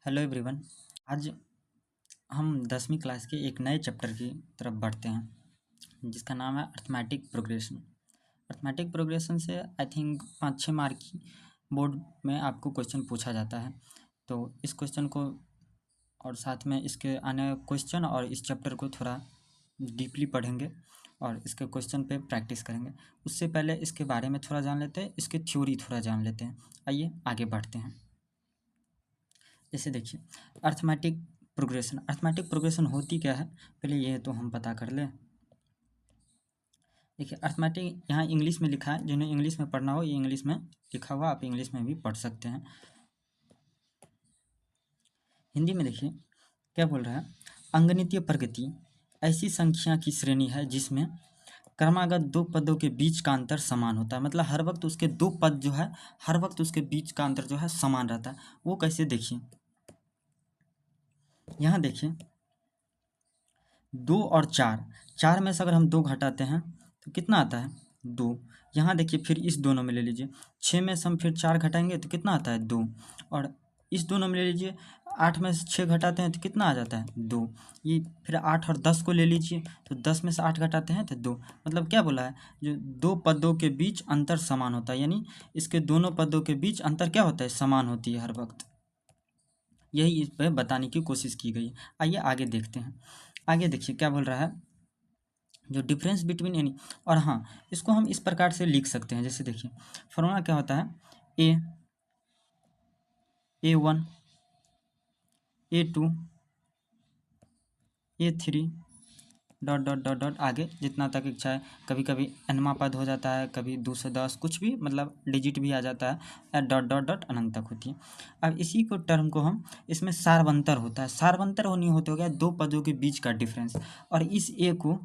Hello everyone. आज हम 10वीं क्लास के एक नए चैप्टर की तरफ बढ़ते हैं जिसका नाम है अर्थमेटिक प्रोग्रेशन। अर्थमेटिक प्रोग्रेशन से आई थिंक 5-6 मार्क की बोर्ड में आपको क्वेश्चन पूछा जाता है। तो इस क्वेश्चन को और साथ में इसके आने क्वेश्चन और इस चैप्टर को थोड़ा डीपली पढ़ेंगे और इसके क्वेश्चन पे प्रैक्टिस करेंगे। उससे पहले इसके बारे में थोड़ा जान लेते हैं, इसके थ्योरी थोड़ा जान लेते हैं। आइए आगे बढ़ते हैं। जैसे देखिए, अर्थमेटिक प्रोग्रेशन होती क्या है, पहले ये तो हम पता कर लें। देखिए, अर्थमेटिक यहाँ इंग्लिश में लिखा है, जिन्हें इंग्लिश में पढ़ना हो ये इंग्लिश में लिखा हुआ, आप इंग्लिश में भी पढ़ सकते हैं। हिंदी में देखिए क्या बोल रहा है। अंगनितीय प्रगति ऐसी संख्या की श्रेणी है जिसमें क्रमागत दो पदों के बीच का अंतर समान होता है। मतलब हर वक्त उसके दो पद जो है, हर वक्त उसके बीच का अंतर जो है समान रहता है। वो कैसे, देखिए यहाँ देखिए 2 और 4 में से अगर हम 2 घटाते हैं तो कितना आता है 2। यहाँ देखिए फिर इस दोनों में ले लीजिए, 6 में से हम फिर 4 घटाएंगे तो कितना आता है 2। और इस दोनों में ले लीजिए, 8 में से 6 घटाते हैं तो कितना आ जाता है 2। ये फिर 8 और 10 को ले लीजिए, तो 10 में से 8 घटाते हैं तो 2। मतलब क्या बोला है, जो दो पदों के बीच अंतर समान होता है, यानी इसके दोनों पदों के बीच अंतर क्या होता है, समान होती है हर वक्त। यही इस पर बताने की कोशिश की गई। आइए आगे देखते हैं। आगे देखिए क्या बोल रहा है, जो डिफरेंस बिटवीन एनी। और हाँ, इसको हम इस प्रकार से लिख सकते हैं। जैसे देखिए फॉर्मूला क्या होता है, A1 A2 A3 dot dot dot dot आगे जितना तक इच्छा है। कभी कभी अनमा पद हो जाता है, कभी 2 से 10 कुछ भी, मतलब डिजिट भी आ जाता है, डॉट डॉट डॉट अनंत तक होती है। अब इसी को टर्म को हम, इसमें सारवंतर होता है। सारवंतर होनी होते हो गया दो पदों के बीच का डिफरेंस। और इस ए को,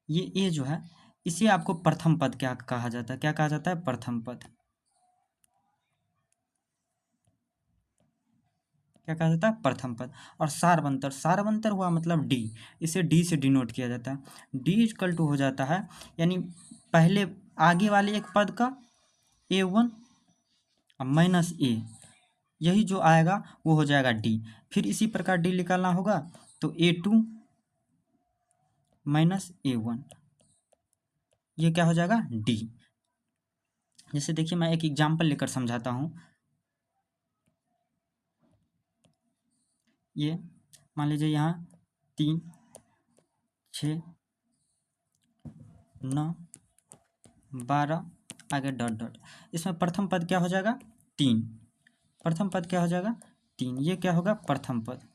ये ए जो है, इसे आपको प्रथम पद क्या कहा जाता है, क्या कहा जाता है, प्रथम पद। क्या कहा जाता है, प्रथम पद। और सारवंतर, सारवंतर हुआ मतलब डी, इसे डी से डिनोट किया जाता है। डी इक्वल टू हो जाता है, यानी पहले आगे वाले एक पद का A1 माइनस ए, यही जो आएगा वो हो जाएगा डी। फिर इसी प्रकार डी निकालना होगा तो A2 माइनस A1, ये क्या हो जाएगा डी। जैसे देखिए मैं एक एग्जाम्पल लेकर समझाता हूँ। ये मान लीजिए यहाँ 3 6 9 12 आगे डॉट डॉट, इसमें प्रथम पद क्या हो जाएगा 3। प्रथम पद क्या हो जाएगा 3, ये क्या होगा प्रथम पद।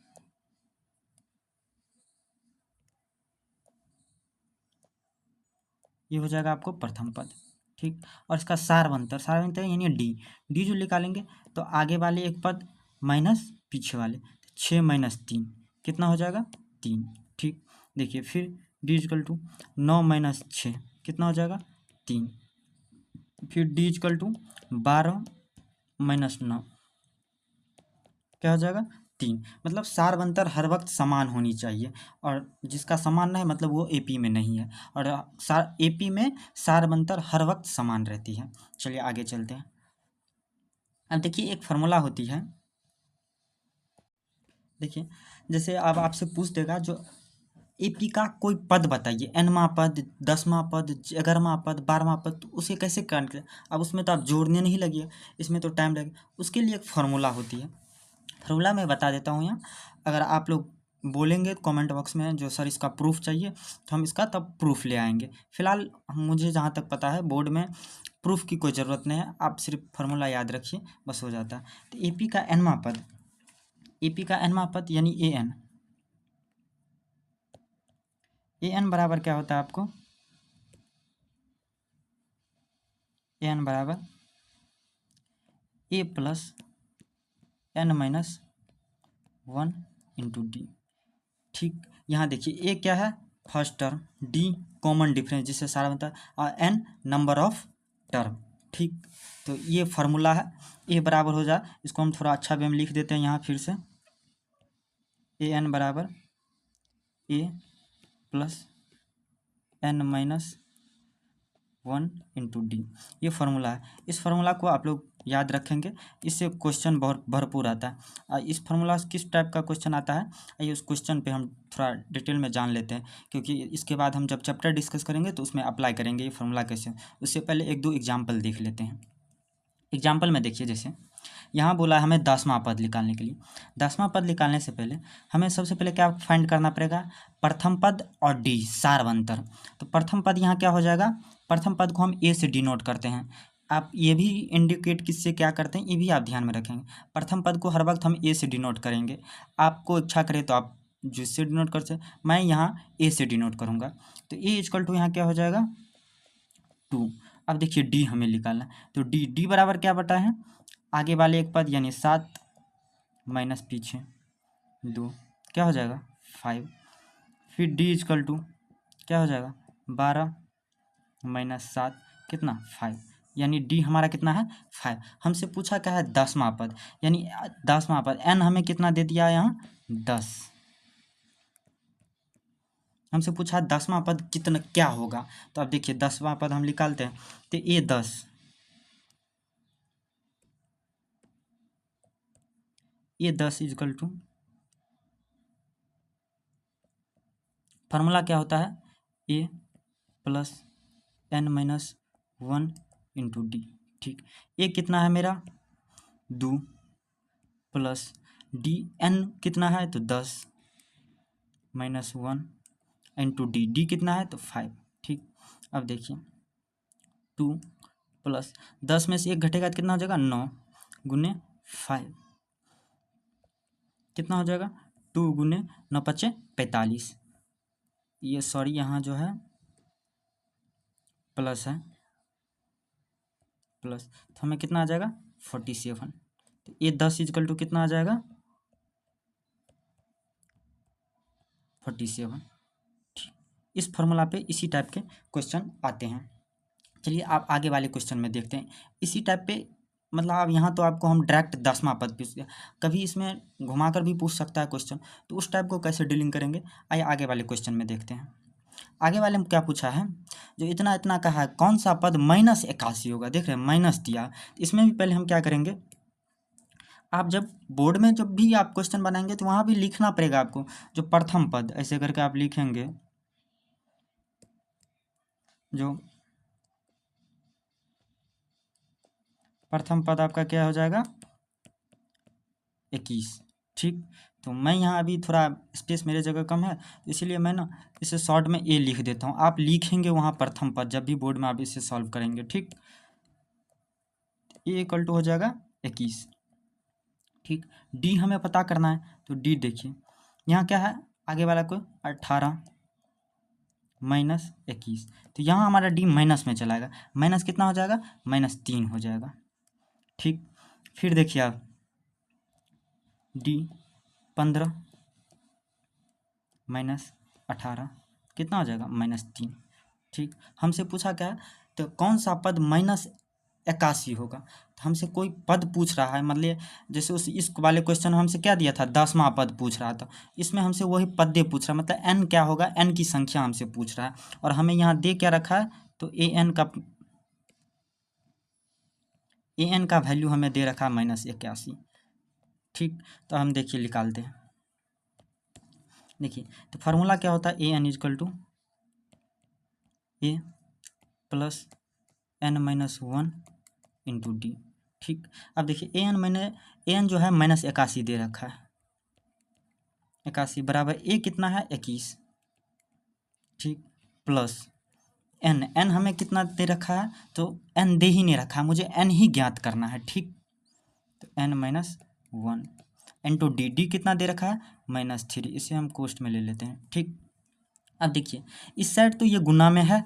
ये हो जाएगा आपको प्रथम पद, ठीक। और इसका सारवंतर, सारवंतर यानी डी, डी जो निकालेंगे तो आगे वाले एक पद माइनस पीछे वाले, 6 माइनस 3 कितना हो जाएगा 3, ठीक। देखिए फिर डी इजकल टू 9 माइनस 6 कितना हो जाएगा 3। फिर डी इजकल टू 12 माइनस 9 क्या हो जाएगा 3। मतलब सारवंतर हर वक्त समान होनी चाहिए, और जिसका समान नहीं मतलब वो एपी में नहीं है। और एपी में सारवंतर हर वक्त समान रहती है। चलिए आगे चलते हैं। अब देखिए एक फार्मूला होती है, देखिए जैसे अब आपसे पूछ देगा जो एपी का कोई पद बताइए, nवां पद, 10वां पद, 11वां पद, 12वां पद, तो उसे कैसे काट करें। अब उसमें तो आप जोड़ने नहीं लगिए, इसमें तो टाइम लगेगा। उसके लिए एक फार्मूला होती है, फार्मूला मैं बता देता हूँ यहाँ। अगर आप लोग बोलेंगे कमेंट बॉक्स में जो सर इसका प्रूफ चाहिए, तो हम इसका तब प्रूफ ले आएंगे। फिलहाल मुझे जहाँ तक पता है बोर्ड में प्रूफ की कोई ज़रूरत नहीं है, आप सिर्फ फार्मूला याद रखिए बस हो जाता है। तो एपी का एनवां पद, एपी का एनवां पद यानी ए एन बराबर क्या होता है आपको, ए एन बराबर a plus n minus 1 into D, ठीक। यहाँ देखिए ए क्या है first term, d common difference जिससे सारा बनता है, और एन नंबर ऑफ टर्म, ठीक। तो ये फार्मूला है। ए बराबर हो जाए, इसको हम थोड़ा अच्छा वे में लिख देते हैं यहाँ फिर से, ए एन बराबर a plus n minus 1 into d, ये फार्मूला है। इस फार्मूला को आप लोग याद रखेंगे, इससे क्वेश्चन बहुत भरपूर आता है। इस फार्मूला से किस टाइप का क्वेश्चन आता है, आइए उस क्वेश्चन पे हम थोड़ा डिटेल में जान लेते हैं, क्योंकि इसके बाद हम जब चैप्टर डिस्कस करेंगे तो उसमें अप्लाई करेंगे ये फार्मूला कैसे। उससे पहले एक दो एग्जाम्पल देख लेते हैं। एग्जाम्पल में देखिए, जैसे यहाँ बोला हमें 10वां पद निकालने के लिए। 10वां पद निकालने से पहले हमें सबसे पहले क्या फाइंड करना पड़ेगा, प्रथम पद और डी सार्वंतर। तो प्रथम पद यहाँ क्या हो जाएगा, प्रथम पद को हम ए से डिनोट करते हैं। आप ये भी इंडिकेट किससे क्या करते हैं, ये भी आप ध्यान में रखेंगे। प्रथम पद को हर वक्त हम ए से डिनोट करेंगे। आपको इच्छा करे तो आप जिससे डिनोट कर सकते, मैं यहाँ ए से डिनोट करूँगा। तो ए इक्वल टू यहाँ क्या हो जाएगा 2। अब देखिए डी हमें निकालना है, तो डी बराबर क्या बटा है, आगे वाले एक पद यानी 7 माइनस पीछे 2, क्या हो जाएगा 5। फिर डी इक्वल टू क्या हो जाएगा 12 माइनस 7 कितना 5, यानी डी हमारा कितना है 5। हमसे पूछा क्या है 10वां पद, यानी 10वां पद एन हमें कितना दे दिया यहाँ 10। हमसे पूछा 10वां पद कितना क्या होगा, तो अब देखिए 10वां पद हम निकालते हैं, तो ए 10 इजकल टू फार्मूला क्या होता है a plus n minus 1 into D. ठीक, ए कितना है मेरा 2 प्लस डी एन कितना है तो 10 माइनस 1 इंटू डी कितना है तो 5। ठीक, अब देखिए 2 प्लस 10 में से एक घटेगा तो कितना हो जाएगा 9 गुने 5, कितना हो जाएगा 2 गुने 9 पचे 45। ये सॉरी यहाँ जो है प्लस है, प्लस तो हमें कितना आ जाएगा 47। तो ये 10 इजकल टू कितना आ जाएगा 47। ठीक, इस फॉर्मूला पे इसी टाइप के क्वेश्चन आते हैं। चलिए आप आगे वाले क्वेश्चन में देखते हैं इसी टाइप पे, मतलब अब यहाँ तो आपको हम डायरेक्ट 10वां पद पूछ दिया, कभी इसमें घुमाकर भी पूछ सकता है क्वेश्चन, तो उस टाइप को कैसे डीलिंग करेंगे आइए आगे वाले क्वेश्चन में देखते हैं। आगे वाले में क्या पूछा है, जो इतना इतना कहा है कौन सा पद -81 होगा, देख रहे हैं माइनस दिया। इसमें भी पहले हम क्या करेंगे, आप जब बोर्ड में जब भी आप क्वेश्चन बनाएंगे तो वहाँ भी लिखना पड़ेगा आपको, जो प्रथम पद ऐसे करके आप लिखेंगे, जो प्रथम पद आपका क्या हो जाएगा 21। ठीक, तो मैं यहाँ अभी थोड़ा स्पेस मेरे जगह कम है, इसीलिए मैं ना इसे शॉर्ट में ए लिख देता हूँ, आप लिखेंगे वहाँ प्रथम पद जब भी बोर्ड में आप इसे सॉल्व करेंगे। ठीक, ए इक्वल टू हो जाएगा 21। ठीक, डी हमें पता करना है, तो डी देखिए यहाँ क्या है, आगे वाला को 18 माइनस 21, तो यहाँ हमारा डी माइनस में चलाएगा, माइनस कितना हो जाएगा -3 हो जाएगा। ठीक, फिर देखिए आप डी 15 माइनस 18 कितना हो जाएगा -3। ठीक, हमसे पूछा क्या है, तो कौन सा पद -81 होगा, तो हमसे कोई पद पूछ रहा है, मतलब जैसे इस वाले क्वेश्चन में हमसे क्या दिया था 10वां पद पूछ रहा था, इसमें हमसे वही पद पूछ रहा है, मतलब एन क्या होगा, एन की संख्या हमसे पूछ रहा है, और हमें यहाँ दे क्या रखा है, तो ए एन का वैल्यू हमें दे रखा है -81। ठीक, तो हम देखिए निकालते हैं, देखिए तो फार्मूला क्या होता है a n is equal to a plus n minus 1 into D. ठीक, अब देखिए ए एन जो है -81 दे रखा है, 81 बराबर ए कितना है 21। ठीक, प्लस एन हमें कितना दे रखा है, तो एन दे ही नहीं रखा है, मुझे एन ही ज्ञात करना है। ठीक, तो एन माइनस 1 इंटू डी कितना दे रखा है -3, इसे हम कोष्ट में ले लेते हैं। ठीक, अब देखिए इस साइड तो ये गुना में है,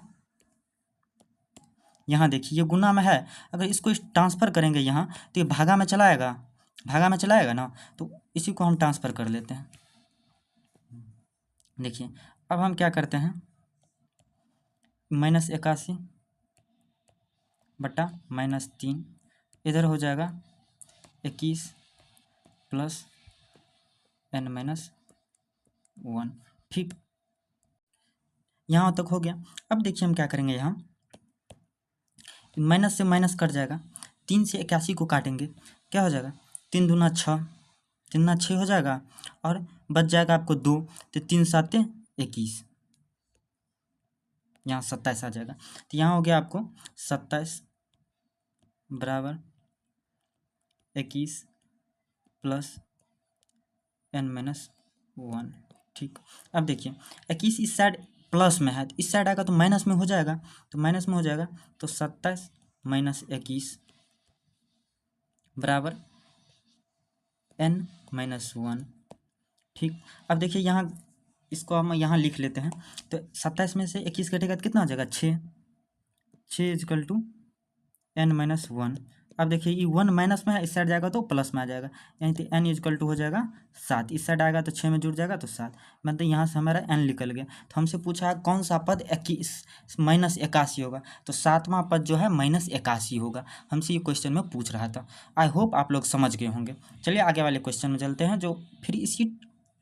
यहाँ देखिए ये गुना में है, अगर इसको ट्रांसफ़र करेंगे यहाँ तो ये भागा में चलाएगा, भागा में चलाएगा ना, तो इसी को हम ट्रांसफ़र कर लेते हैं। देखिए अब हम क्या करते हैं, -81 बटा -3 इधर हो जाएगा 21 प्लस एन माइनस 1। ठीक, यहाँ तक हो गया। अब देखिए हम क्या करेंगे, यहाँ माइनस से माइनस कट जाएगा, 3 से 81 को काटेंगे क्या हो जाएगा, 3 दूना 6, 3 दूना 6 हो जाएगा और बच जाएगा आपको 2, तो 3 7 21, यहाँ 27 आ जाएगा। तो यहाँ हो गया आपको 27 बराबर 21 प्लस n-1। ठीक, अब देखिए 21 इस साइड प्लस में है, तो इस साइड आएगा तो माइनस में हो जाएगा, तो माइनस में हो जाएगा, तो 27 माइनस 21 बराबर n-1। ठीक, अब देखिए यहाँ इसको हम यहाँ लिख लेते हैं, तो 27 में से 21 घटेगा तो कितना हो जाएगा, 6 इजकल टू n-1। अब देखिए ये 1 माइनस में है, इस साइड जाएगा तो प्लस में आ जाएगा, यानी कि n इजकल टू हो जाएगा 7, इस साइड आएगा तो 6 में जुड़ जाएगा तो 7, मतलब यहाँ से हमारा n निकल गया। तो हमसे पूछा है कौन सा पद 21 माइनस 81 होगा, तो 7वां पद जो है माइनस 81 होगा, हमसे ये क्वेश्चन में पूछ रहा था। आई होप आप लोग समझ गए होंगे। चलिए आगे वाले क्वेश्चन में चलते हैं, जो फिर इसी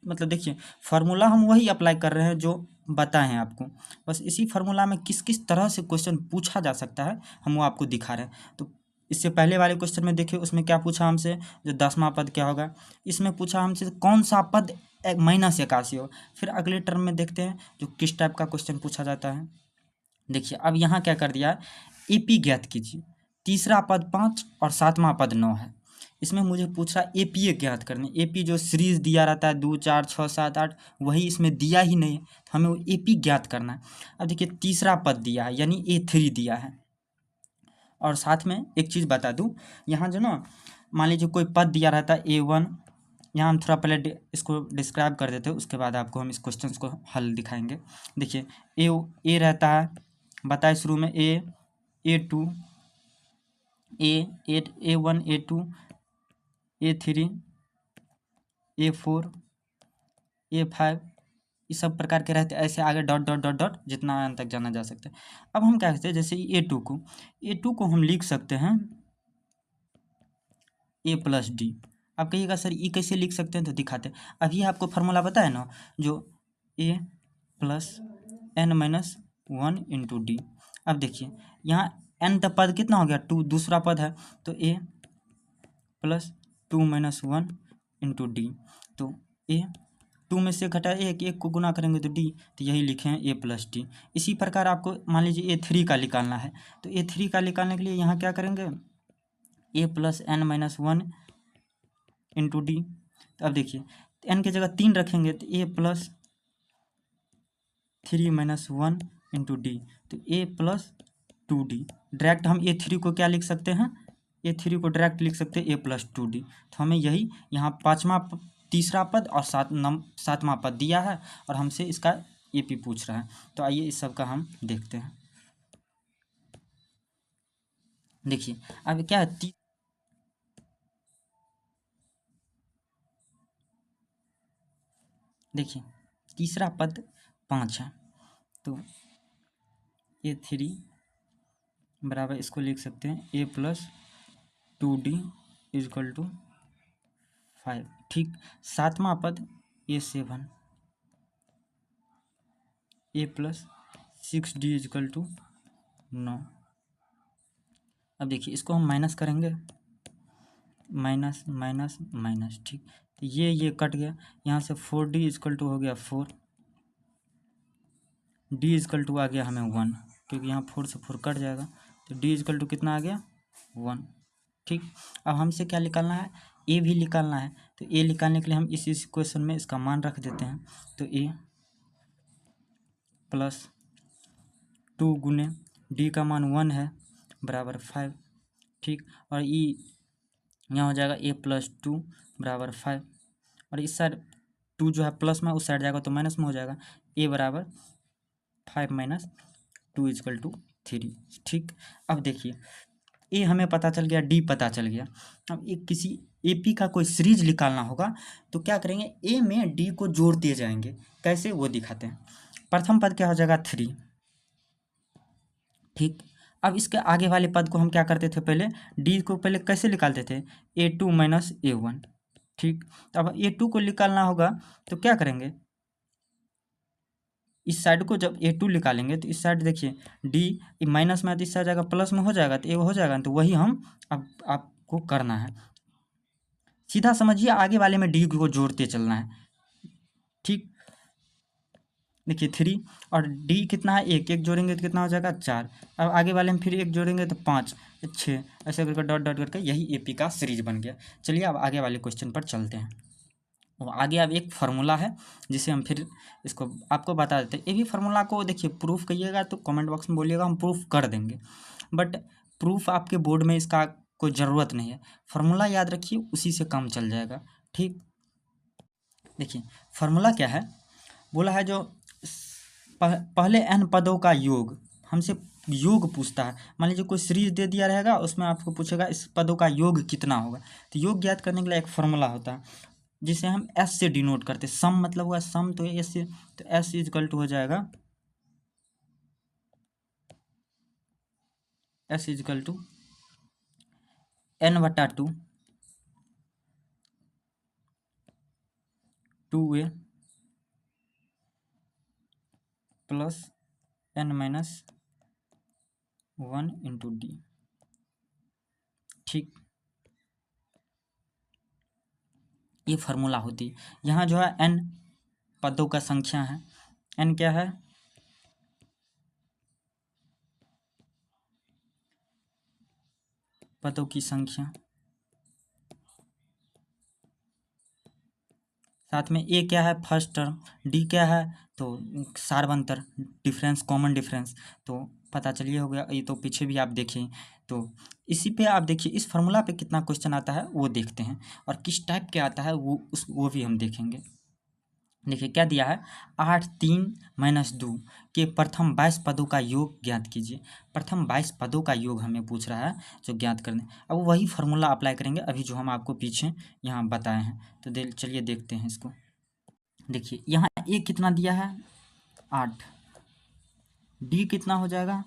मतलब देखिए फार्मूला हम वही अप्लाई कर रहे हैं जो बताए हैं आपको, बस इसी फार्मूला में किस किस तरह से क्वेश्चन पूछा जा सकता है हम वो आपको दिखा रहे हैं। तो इससे पहले वाले क्वेश्चन में देखिए उसमें क्या पूछा हमसे, जो 10वां पद क्या होगा, इसमें पूछा हमसे कौन सा पद माइनस 81 हो। फिर अगले टर्म में देखते हैं जो किस टाइप का क्वेश्चन पूछा जाता है। देखिए अब यहाँ क्या कर दिया है, एपी ज्ञात कीजिए, तीसरा पद 5 और 7वां पद 9 है। इसमें मुझे पूछ रहा है एपीए ज्ञात करने, एपी जो सीरीज दिया रहता है 2 4 6 7 8, वही इसमें दिया ही नहीं है, तो हमें वो एपी ज्ञात करना है। अब देखिए तीसरा पद दिया है यानी A3 दिया है, और साथ में एक चीज़ बता दूं, यहाँ जो ना मान लीजिए कोई पद दिया रहता है A1, यहाँ हम थोड़ा पहले इसको डिस्क्राइब कर देते हैं, उसके बाद आपको हम इस क्वेश्चन को हल दिखाएंगे। देखिए ए रहता है, बताए शुरू में A2 A1 A2 A3 A4 A5 इस सब प्रकार के रहते हैं, ऐसे आगे डॉट डॉट डॉट डॉट जितना अंत तक जाना जा सकता है। अब हम क्या कहते हैं, जैसे A2 को हम लिख सकते हैं A प्लस डी। आप कहिएगा सर ये कैसे लिख सकते हैं, तो दिखाते हैं। अभी आपको फार्मूला पता है ना, जो A plus n-1 into D. अब देखिए यहाँ n तक पद कितना हो गया, 2, दूसरा पद है, तो A प्लस 2-1 इंटू डी। तो A 2 में से घटा एक को गुना करेंगे तो डी, तो यही लिखे हैं A प्लस डी। इसी प्रकार आपको मान लीजिए A3 का निकालना है, तो A3 का निकालने के लिए यहाँ क्या करेंगे, A plus n-1 into D. तो अब देखिए n की जगह 3 रखेंगे तो A प्लस 3-1 इंटू डी, तो A प्लस 2D। डायरेक्ट हम A3 को क्या लिख सकते हैं, A3 को डायरेक्ट लिख सकते हैं A प्लस 2D। तो हमें यही यहाँ तीसरा पद और 7वां पद दिया है, और हमसे इसका AP पूछ रहा है। तो आइए इस सब का हम देखते हैं। देखिए अब क्या है, देखिए तीसरा पद 5 है, तो A3 बराबर इसको लिख सकते हैं A plus 2D is equal to 5। ठीक, 7वां पद A7 A plus 6D is equal to 9। अब देखिए इसको हम माइनस करेंगे, माइनस माइनस माइनस। ठीक, तो ये कट गया, यहाँ से 4D इजकल टू हो गया 4, D इजकल टू आ गया हमें 1, क्योंकि यहाँ 4 से 4 कट जाएगा, तो D इजकल टू कितना आ गया 1। ठीक, अब हमसे क्या निकालना है, A भी निकालना है। तो A निकालने के लिए हम इस क्वेश्चन में इसका मान रख देते हैं, तो A प्लस 2 गुने D का मान 1 है बराबर 5। ठीक, और यहाँ हो जाएगा A प्लस 2 बराबर 5, और इस साइड 2 जो है प्लस में उस साइड जाएगा तो माइनस में हो जाएगा, A बराबर 5 माइनस 2 इजकल टू 3। ठीक, अब देखिए ए हमें पता चल गया, डी पता चल गया। अब एक किसी एपी का कोई सीरीज निकालना होगा तो क्या करेंगे, ए में डी को जोड़ते जाएंगे, कैसे वो दिखाते हैं। प्रथम पद क्या हो जाएगा 3। ठीक, अब इसके आगे वाले पद को हम क्या करते थे, पहले डी को पहले कैसे निकालते थे, A2 माइनस A1। ठीक, तो अब A2 को निकालना होगा तो क्या करेंगे, इस साइड को जब A2 निकालेंगे तो इस साइड देखिए D माइनस में है तो इस साइड जाएगा प्लस में हो जाएगा तो ये हो जाएगा, तो वही हम अब आपको करना है। सीधा समझिए आगे वाले में D को जोड़ते चलना है। ठीक, देखिए 3 और D कितना है, एक एक जोड़ेंगे तो कितना हो जाएगा 4। अब आगे वाले में फिर एक जोड़ेंगे तो 5 6, ऐसे करके डॉट डॉट करके यही AP का सीरीज बन गया। चलिए अब आगे वाले क्वेश्चन पर चलते हैं। और आगे अब एक फार्मूला है जिसे हम फिर इसको आपको बता देते हैं। ये भी फार्मूला को देखिए प्रूफ करिएगा तो कमेंट बॉक्स में बोलिएगा, हम प्रूफ कर देंगे, बट प्रूफ आपके बोर्ड में इसका कोई ज़रूरत नहीं है। फार्मूला याद रखिए, उसी से काम चल जाएगा। ठीक, देखिए फार्मूला क्या है, बोला है जो पहले n पदों का योग, हमसे योग पूछता है। मान लीजिए कोई सीरीज दे दिया रहेगा, उसमें आपको पूछेगा इस पदों का योग कितना होगा, तो योग ज्ञात करने के लिए एक फार्मूला होता है जिसे हम S से डिनोट करते हैं। सम मतलब हुआ सम, तो S से, तो S इजकल टू हो जाएगा S equal to n/2 2a plus n-1 into D। ठीक, ये फार्मूला होती है। यहाँ जो है n पदों का संख्या है, n क्या है, पदों की संख्या, साथ में a क्या है फर्स्ट टर्म, d क्या है तो सार्वंतर डिफरेंस, कॉमन डिफरेंस, तो पता चलिए हो गया। ये तो पीछे भी आप देखें, तो इसी पे आप देखिए इस फार्मूला पे कितना क्वेश्चन आता है वो देखते हैं, और किस टाइप के आता है वो भी हम देखेंगे। देखिए क्या दिया है, 8 3 -2 के प्रथम 22 पदों का योग ज्ञात कीजिए। प्रथम 22 पदों का योग हमें पूछ रहा है जो ज्ञात करने। अब वही फार्मूला अप्लाई करेंगे अभी जो हम आपको पीछे यहाँ बताए हैं, तो चलिए देखते हैं इसको। देखिए यहाँ ए कितना दिया है 8, डी कितना हो जाएगा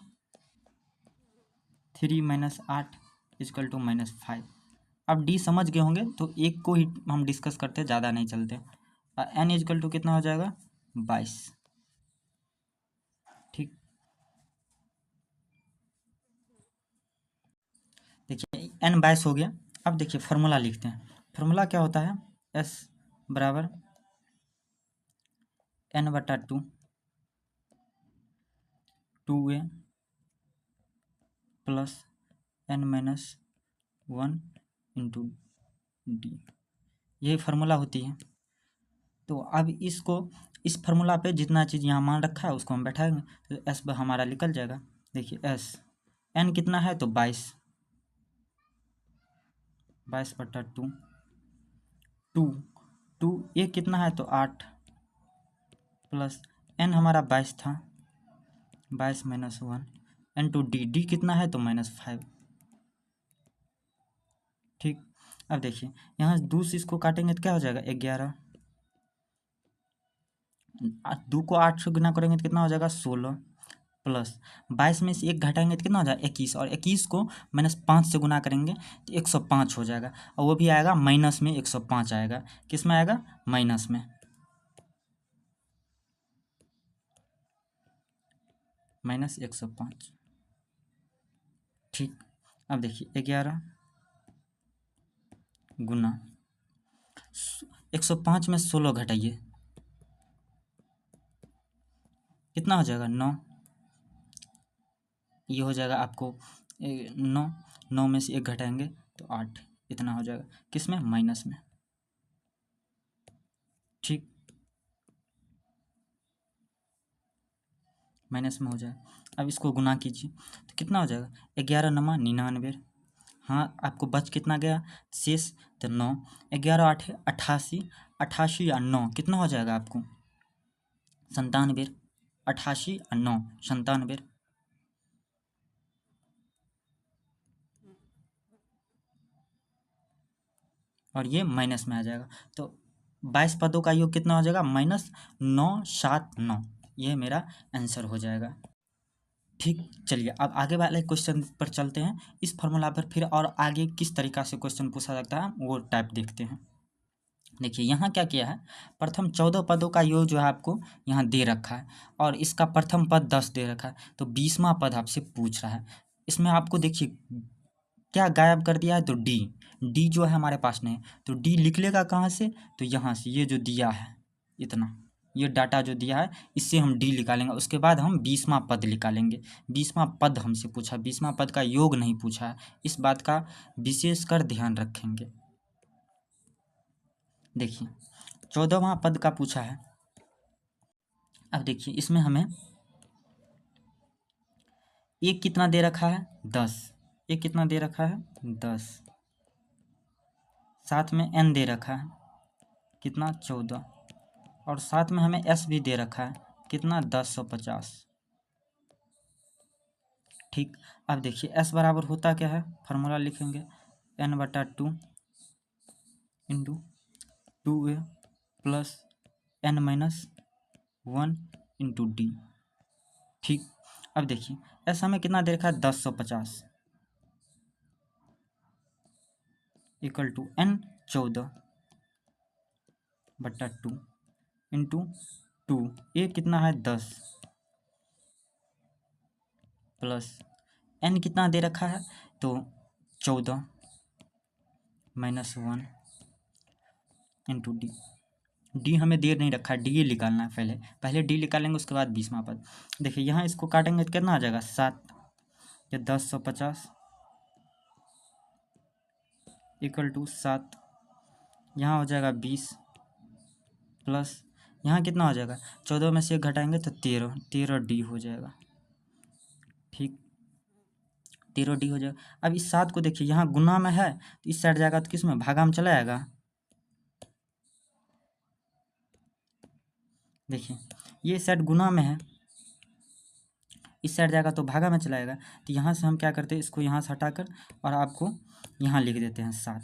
3 - 8 इजकल टू -5। अब डी समझ गए होंगे तो एक को ही हम डिस्कस करते, ज़्यादा नहीं चलते। एन इजकल टू कितना हो जाएगा 22। ठीक, देखिए एन 22 हो गया। अब देखिए फार्मूला लिखते हैं। फार्मूला क्या होता है, एस बराबर n/2 2a plus n-1 into D, यही फार्मूला होती है। तो अब इसको, इस फार्मूला पे जितना चीज़ यहाँ मान रखा है उसको हम बैठाएंगे तो एस हमारा निकल जाएगा। देखिए एस एन कितना है तो 22, 22/2 टू टू ए कितना है तो 8 प्लस एन हमारा 22 था, 22 - 1 एन टू डी कितना है तो -5। ठीक, अब देखिए यहाँ 2 से इसको काटेंगे तो क्या हो जाएगा 11, 2 को 8 से गुना करेंगे तो कितना हो जाएगा 16 प्लस 22 में से 1 घटाएंगे तो कितना हो जाएगा 21, और 21 को -5 से गुना करेंगे तो 105 हो जाएगा, और वो भी आएगा माइनस में 105 आएगा। किस में आएगा माइनस में, -105। ठीक, अब देखिए 11 गुना 105 में 16 घटाइए कितना हो जाएगा 9, ये हो जाएगा आपको 9, 9 में से 1 घटाएंगे तो 8, इतना हो जाएगा किस में माइनस में। ठीक, माइनस में हो जाएगा। अब इसको गुना कीजिए तो कितना हो जाएगा 11 9 99। हाँ आपको बच कितना गया शेष, तो 9, 11 8 88, 88 और 9 कितना हो जाएगा आपको 97, 88 और 9 97। और ये माइनस में आ जाएगा, तो 22 पदों का योग कितना हो जाएगा -979, ये मेरा आंसर हो जाएगा। ठीक, चलिए अब आगे वाले क्वेश्चन पर चलते हैं। इस फार्मूला पर फिर और आगे किस तरीक़ा से क्वेश्चन पूछा जाता है वो टाइप देखते हैं। देखिए यहाँ क्या किया है, प्रथम 14 पदों का योग जो है आपको यहाँ दे रखा है और इसका प्रथम पद 10 दे रखा है, तो 20वां पद आपसे पूछ रहा है। इसमें आपको देखिए क्या गायब कर दिया है, तो डी, डी जो है हमारे पास नहीं है, तो डी लिख लेगा कहाँ से, तो यहाँ से, ये जो दिया है इतना, ये डाटा जो दिया है इससे हम डी निकालेंगे, उसके बाद हम 20वां पद निकालेंगे। 20वां पद हमसे पूछा, 20वां पद का योग नहीं पूछा है, इस बात का विशेषकर ध्यान रखेंगे। देखिए 14वां पद का पूछा है। अब देखिए इसमें हमें एक कितना दे रखा है, 10, एक कितना दे रखा है, 10, साथ में n दे रखा है कितना, 14, और साथ में हमें s भी दे रखा है कितना, 1050। ठीक, अब देखिए s बराबर होता क्या है, फार्मूला लिखेंगे n/2 into 2a plus n-1 into D. ठीक, अब देखिए s हमें कितना दे रखा है, 1050 इक्वल टू n 14/2 इंटू 2, ए कितना है 10 प्लस n कितना दे रखा है, तो 14 -1 इंटू डी। डी हमें दे नहीं रखा है, डी निकालना है, पहले पहले डी निकालेंगे उसके बाद 20वां पद। देखिए यहाँ इसको काटेंगे तो कितना आ जाएगा, 7 या 1050 इक्वल टू 7, यहाँ हो जाएगा 20 प्लस यहाँ कितना हो जाएगा, 14 में से एक घटाएंगे तो 13 डी हो जाएगा। ठीक, 13 डी हो जाएगा। अब इस 7 को देखिए यहाँ गुना में है तो इस साइड जाएगा तो किस में, भागा में चला जाएगा। देखिए ये साइड गुना में है, इस साइड जाएगा तो भागा में चला जाएगा, तो यहाँ से हम क्या करते हैं, इसको यहाँ से हटाकर और आपको यहाँ लिख देते हैं 7।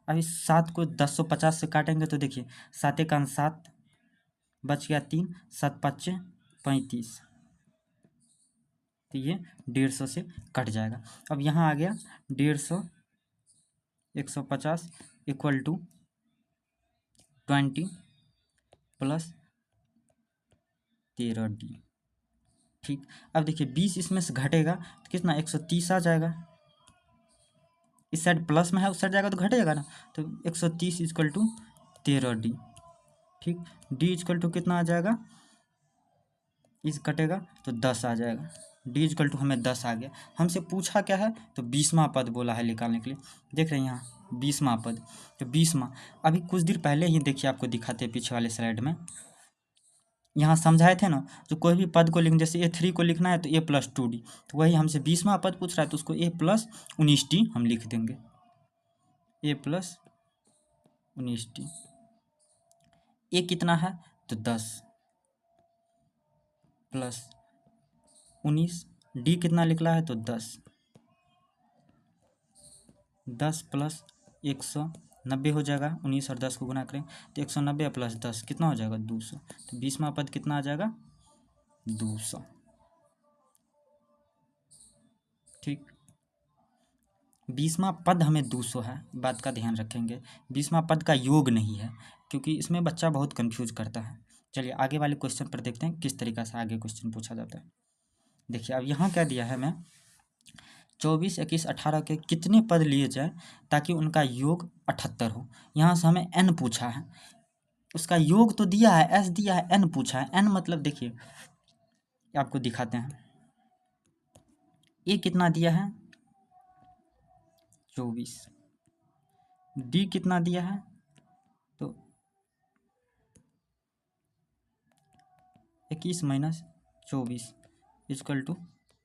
अब इस 7 को 1050 से काटेंगे तो देखिए 7 का 7 बच गया 3, 7 5 35, तो ये 150 से कट जाएगा। अब यहाँ आ गया 150 150 इक्वल टू 20 प्लस 13 डी। ठीक, अब देखिए 20 इसमें से घटेगा तो कितना, 130 आ जाएगा। इस साइड प्लस में है, उस साइड जाएगा तो घटेगा ना, तो 130 इक्वल टू 13 डी। ठीक, डी इक्वल टू कितना आ जाएगा, इस कटेगा तो 10 आ जाएगा। डी इक्वल टू हमें 10 आ गया। हमसे पूछा क्या है, तो 20वां पद बोला है निकालने के लिए। देख रहे हैं यहाँ 20वां पद, तो 20वां अभी कुछ देर पहले ही देखिए आपको दिखाते पीछे वाले स्लाइड में, यहाँ समझाए थे ना, जो कोई भी पद को लिख, जैसे A3 को लिखना है तो A+2D, तो वही हमसे 20वां पद पूछ रहा है तो उसको A+19D हम लिख देंगे, A+19D। ए कितना है, तो 10 प्लस 19, डी कितना निकला है, तो 10 प्लस 190 हो जाएगा, 19 और 10 को गुना करें तो 190 प्लस 10 कितना हो जाएगा, 200। तो 20वां पद कितना आ जाएगा, 200। ठीक, 20वां पद हमें 200 है, बात का ध्यान रखेंगे। 20वां पद का योग नहीं है, क्योंकि इसमें बच्चा बहुत कंफ्यूज करता है। चलिए आगे वाले क्वेश्चन पर देखते हैं किस तरीक़ा से आगे क्वेश्चन पूछा जाता है। देखिए अब यहाँ क्या दिया है, मैं 24, 21, 18 के कितने पद लिए जाए ताकि उनका योग 78 हो। यहाँ से हमें n पूछा है, उसका योग तो दिया है, s दिया है, n पूछा है। n मतलब देखिए आपको दिखाते हैं, a कितना दिया है, 24, d कितना दिया है, तो 21 माइनस 24 इक्वल टू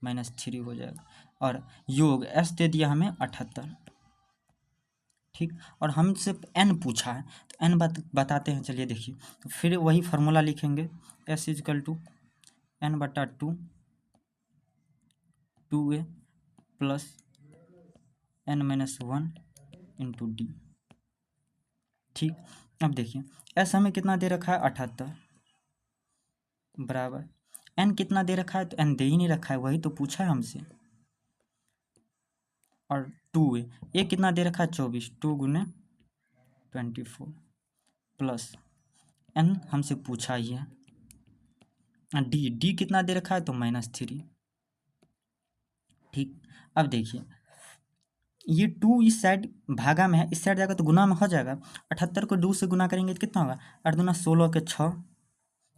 -3 हो जाएगा, और योग s दे दिया हमें 78। ठीक, और हमसे n पूछा है तो n बताते हैं। चलिए देखिए, तो फिर वही फार्मूला लिखेंगे, s equal to n/2 2a plus n-1 into D. ठीक, अब देखिए s हमें कितना दे रखा है, 78 बराबर n कितना दे रखा है, तो n दे ही नहीं रखा है, वही तो पूछा है हमसे, और 2a कितना दे रखा है, 24, 2 गुने 24 प्लस n हमसे पूछा ही है, डी कितना दे रखा है तो -3। ठीक, अब देखिए ये 2 इस साइड भागा में है, इस साइड जाएगा तो गुना में हो जाएगा। 78 को 2 से गुना करेंगे तो कितना होगा, 8 दूना 16 के 6,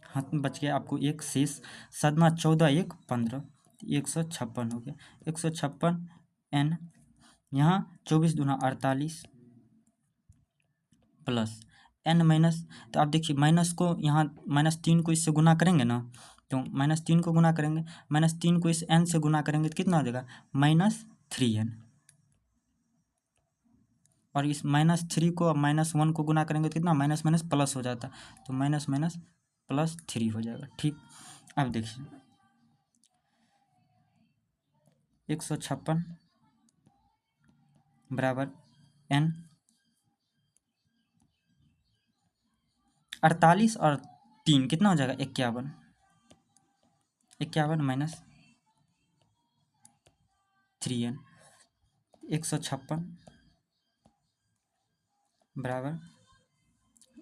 हाथ में बच गया आपको एक शेष, 7 दूना 14 1 15, 156 हो गया। 156 n, यहाँ 24 दूना 48 प्लस n माइनस, तो आप देखिए माइनस को यहाँ -3 को इससे गुना करेंगे ना, तो -3 को गुना करेंगे, -3 को इस n से गुना करेंगे तो कितना हो जाएगा -3n, और इस -3 को अब -1 को गुना करेंगे तो कितना माइनस माइनस प्लस हो जाता, तो माइनस माइनस +3 हो जाएगा। ठीक, अब देखिए 156 बराबर n, 48 और 3 कितना हो जाएगा 51, 51 माइनस 3n, 156 बराबर,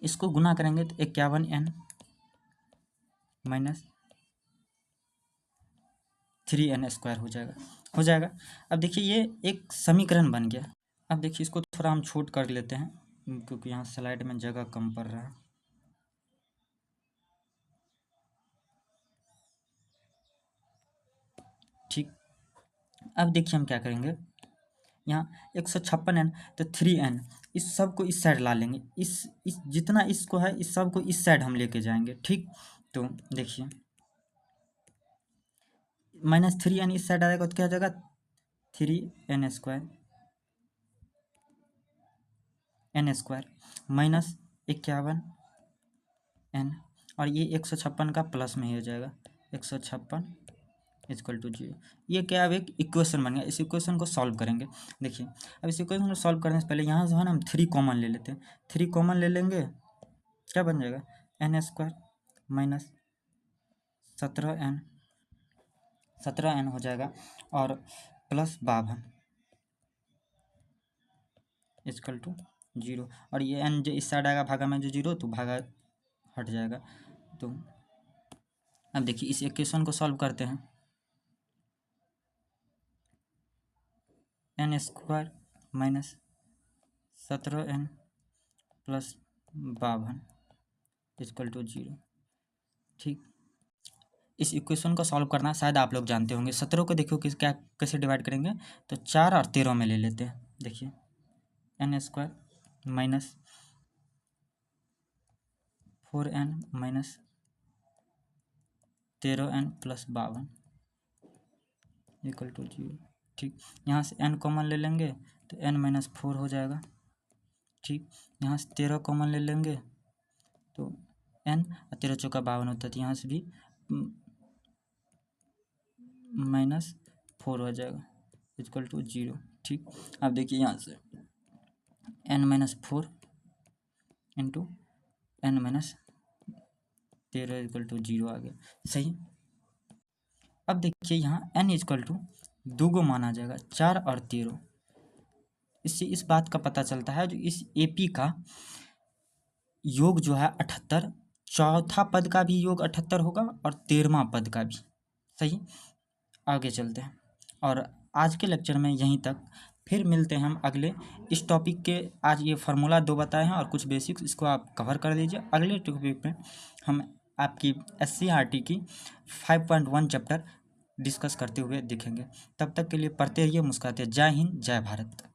इसको गुना करेंगे तो 51n माइनस 3n² हो जाएगा। अब देखिए ये एक समीकरण बन गया। अब देखिए इसको थोड़ा हम छोट कर लेते हैं क्योंकि यहाँ स्लाइड में जगह कम पड़ रहा है। ठीक, अब देखिए हम क्या करेंगे, यहाँ 156n तो 3n, इस सब को इस साइड ला लेंगे, इस जितना इसको है इस सब को इस साइड हम लेके जाएंगे। ठीक, तो देखिए -3n इस साइड आएगा तो क्या हो जाएगा 3n² माइनस 51n, और ये 156 का प्लस में ही हो जाएगा, 156 = 0। ये क्या, अब एक इक्वेशन बन गया। इस इक्वेशन को सॉल्व करेंगे। देखिए अब इस इक्वेशन को सॉल्व करने से पहले यहाँ जो है ना हम 3 कॉमन ले लेते हैं। 3 कॉमन ले लेंगे, क्या बन जाएगा n² माइनस 17n हो जाएगा, और प्लस 52 = 0, और ये n जो इस साइड आएगा भागा में जो 0 तो भागा हट जाएगा। तो अब देखिए इस इक्वेशन को सॉल्व करते हैं, n² माइनस 17n प्लस 52 = 0। ठीक, इस इक्वेशन को सॉल्व करना शायद आप लोग जानते होंगे। 17 को देखो किस क्या कैसे डिवाइड करेंगे, तो 4 और 13 में ले लेते हैं। देखिए n² minus 4n minus 13n plus 52 = 0। ठीक, यहाँ से n कॉमन ले लेंगे तो n-4 हो जाएगा। ठीक, यहाँ से 13 कॉमन ले लेंगे तो n, 13 चौका 52 होता है, तो यहाँ से भी -4 हो जाएगा = 0। ठीक, अब देखिए यहाँ से n-4 इंटू n-13 = 0 आ गया। सही, अब देखिए यहाँ n = 2 माना जाएगा, 4 और 13। इससे इस बात का पता चलता है जो इस AP का योग जो है 78, चौथा पद का भी योग 78 होगा और 13वां पद का भी। सही, आगे चलते हैं, और आज के लेक्चर में यहीं तक। फिर मिलते हैं हम अगले इस टॉपिक के। आज ये फार्मूला 2 बताए हैं और कुछ बेसिक्स, इसको आप कवर कर लीजिए। अगले टॉपिक में हम आपकी SCERT की 5.1 चैप्टर डिस्कस करते हुए दिखेंगे। तब तक के लिए पढ़ते रहिए, मुस्कुराते। जय हिंद, जय भारत।